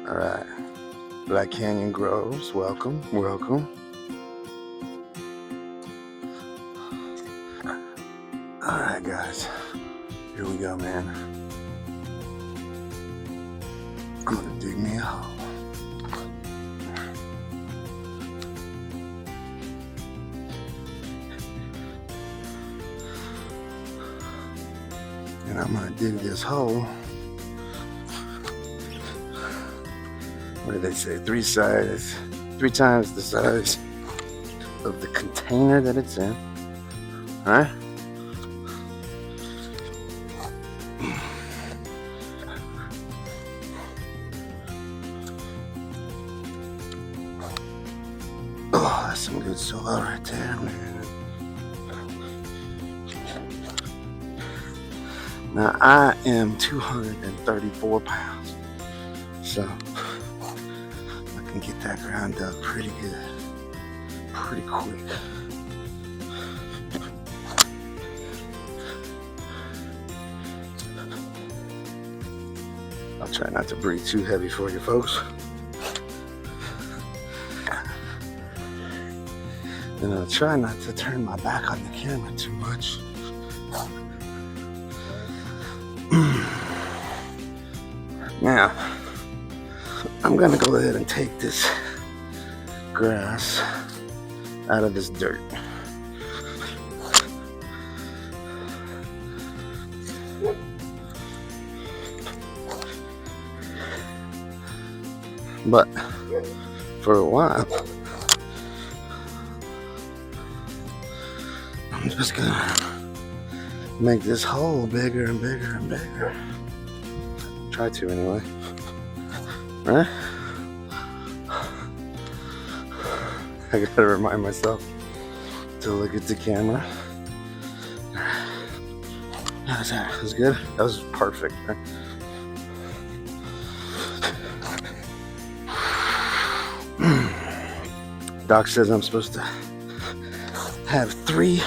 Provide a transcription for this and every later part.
All right, Black Canyon Groves, welcome, welcome. All right, guys, here we go, man. I'm gonna dig me a hole. And I'm gonna dig this hole. What did they say? 3 times the size of the container that it's in. All right. Oh, that's some good soil right there, man. Now I am 234 pounds, so I can get that ground dug pretty good, pretty quick. I'll try not to breathe too heavy for you folks. And I'll try not to turn my back on the camera too much. Now, I'm gonna go ahead and take this grass out of this dirt. But for a while, I'm just gonna make this hole bigger and bigger and bigger. Try to anyway. Right? I gotta remind myself to look at the camera. How's that? That was good? That was perfect, right? Doc says I'm supposed to have three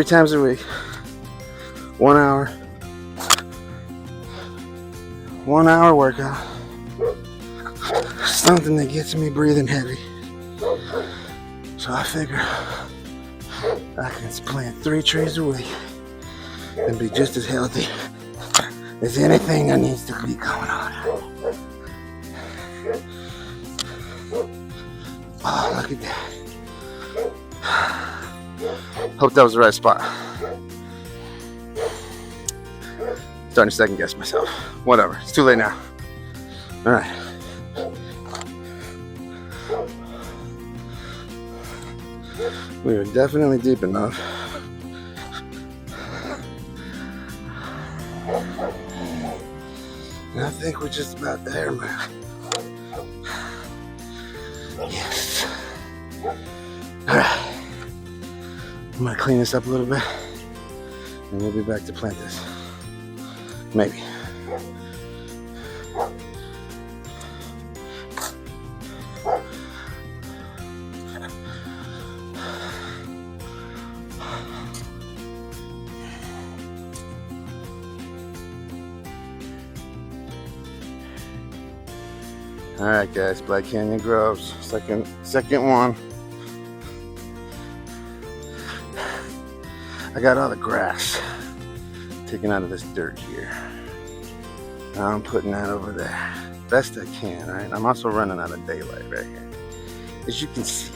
times a week, 1 hour workout, something that gets me breathing heavy. So I figure I can plant 3 trees a week and be just as healthy as anything that needs to be going on. Oh, look at that. Hope that was the right spot. Starting to second guess myself. Whatever, it's too late now. All right. We are definitely deep enough. And I think we're just about there, man. Yes. All right. I'm gonna clean this up a little bit, and we'll be back to plant this. Maybe. All right, guys, Black Canyon Groves, second one. I got all the grass taken out of this dirt here. Now I'm putting that over there, best I can, right? I'm also running out of daylight right here. As you can see,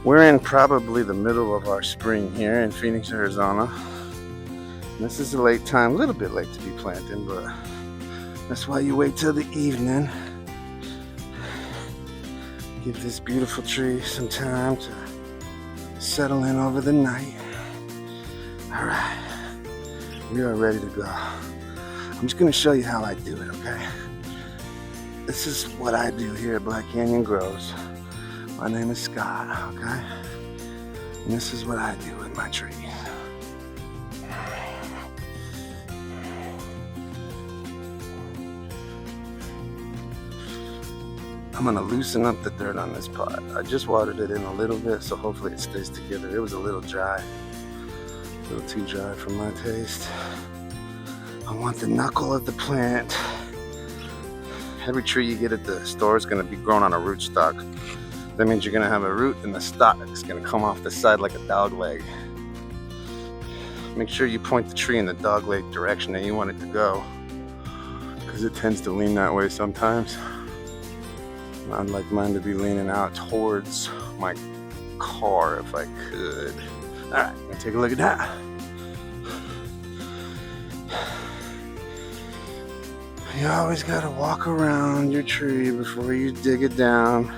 we're in probably the middle of our spring here in Phoenix, Arizona. This is a late time, a little bit late to be planting, but that's why you wait till the evening. Give this beautiful tree some time to settle in over the night. All right, we are ready to go. I'm just gonna show you how I do it, okay? This is what I do here at Black Canyon Groves. My name is Scott, okay? And this is what I do with my trees. I'm gonna loosen up the dirt on this pot. I just watered it in a little bit, so hopefully it stays together. It was a little dry, a little too dry for my taste. I want the knuckle of the plant Every tree you get at the store is going to be grown on a rootstock. That means you're going to have a root and the stock is going to come off the side like a dog leg. Make sure you point the tree in the dog leg direction that you want it to go, because it tends to lean that way sometimes. I'd like mine to be leaning out towards my car if I could. Alright, let's take a look at that. You always gotta walk around your tree before you dig it down.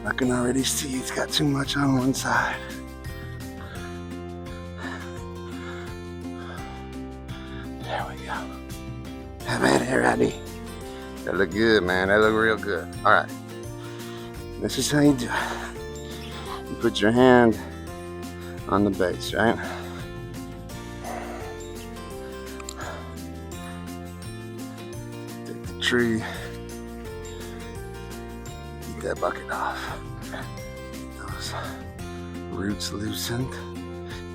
I can already see it's got too much on one side. There we go. Have at it, Rodney. That look good, man. That look real good. Alright. This is how you do it. You put your hand on the base, right? Take the tree. Get that bucket off. Get those roots loosened.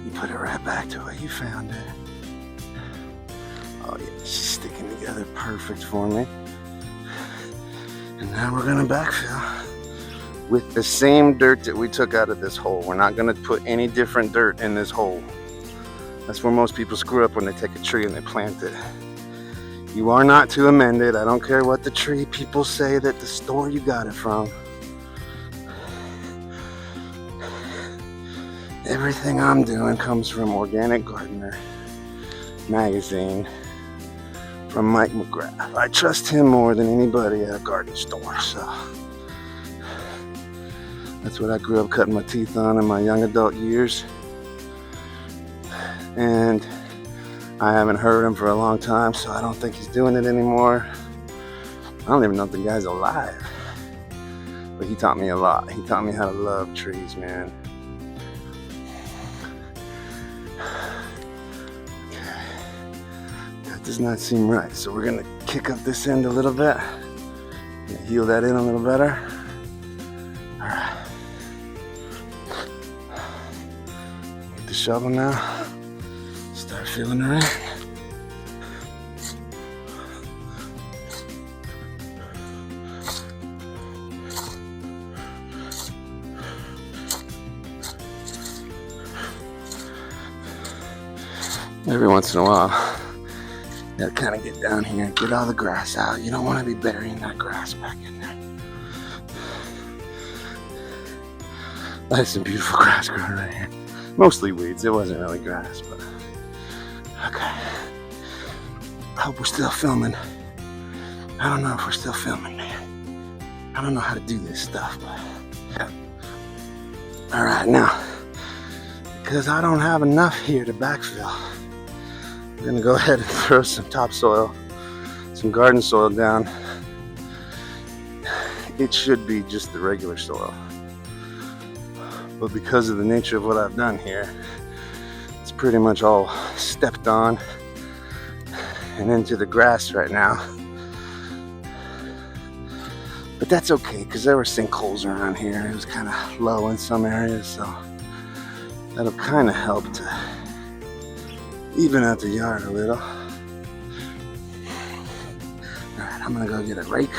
You put it right back to where you found it. Oh yeah, she's sticking together perfect for me. And now we're gonna backfill with the same dirt that we took out of this hole. We're not gonna put any different dirt in this hole. That's where most people screw up when they take a tree and they plant it. You are not to amend it. I don't care what the tree people say that the store you got it from. Everything I'm doing comes from Organic Gardener magazine from Mike McGrath. I trust him more than anybody at a garden store, so that's what I grew up cutting my teeth on in my young adult years. And I haven't heard him for a long time, so I don't think he's doing it anymore. I don't even know if the guy's alive. But he taught me a lot. He taught me how to love trees, man. Okay. That does not seem right, so we're gonna kick up this end a little bit. Heal that in a little better. All right. Get the shovel now. Start filling her in. Every once in a while, you gotta kind of get down here and get all the grass out. You don't want to be burying that grass back in there. I had some beautiful grass growing right here. Mostly weeds. It wasn't really grass, but okay. I hope we're still filming. I don't know if we're still filming, man. I don't know how to do this stuff, but all right, now, because I don't have enough here to backfill, I'm gonna go ahead and throw some topsoil, some garden soil down. It should be just the regular soil, but because of the nature of what I've done here, it's pretty much all stepped on and into the grass right now. But that's okay, because there were sinkholes around here. It was kind of low in some areas, so that'll kind of help to even out the yard a little. Alright, I'm gonna go get a rake.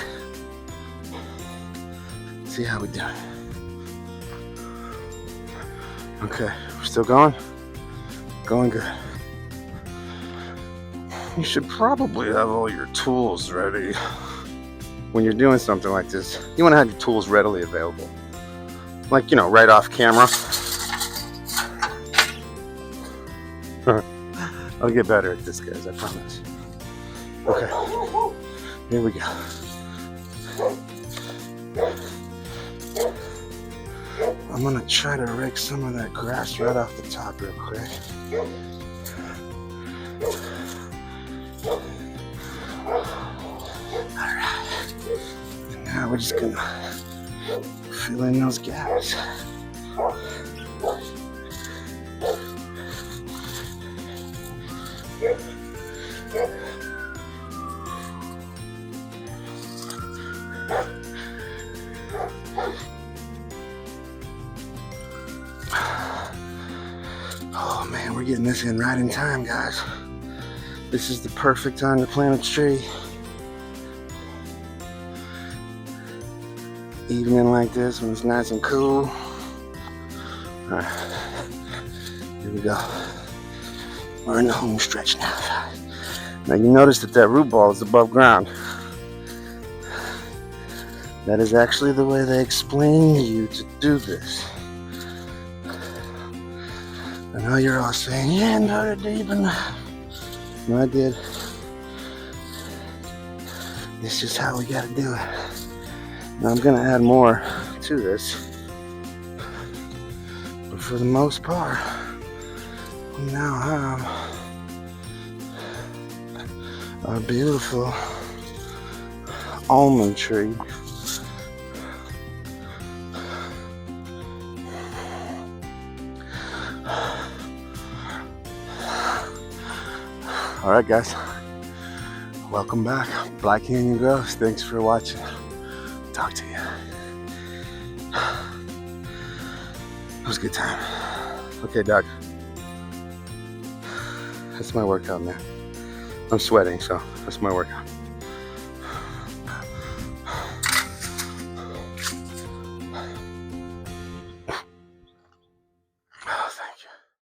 See how we do. Okay, we're still going? Going good. You should probably have all your tools ready when you're doing something like this. You want to have your tools readily available. Like, you know, right off camera. I'll get better at this, guys, I promise. Okay, here we go. I'm gonna try to rake some of that grass right off the top real quick. Alright. And now we're just gonna fill in those gaps. Oh man, we're getting this in right in time, guys. This is the perfect time to plant a tree. evening like this when it's nice and cool. All right, here we go. We're in the home stretch now. Now you notice that root ball is above ground. That is actually the way they explain to you to do this. I know you're all saying, yeah, no, deep enough. No, I did. This is how we gotta do it. Now I'm gonna add more to this. But for the most part, we now have our beautiful almond tree. All right, guys, welcome back. Black Canyon Grows. Thanks for watching. Talk to you. It was a good time. Okay, Doc. That's my workout, man. I'm sweating, so that's my workout.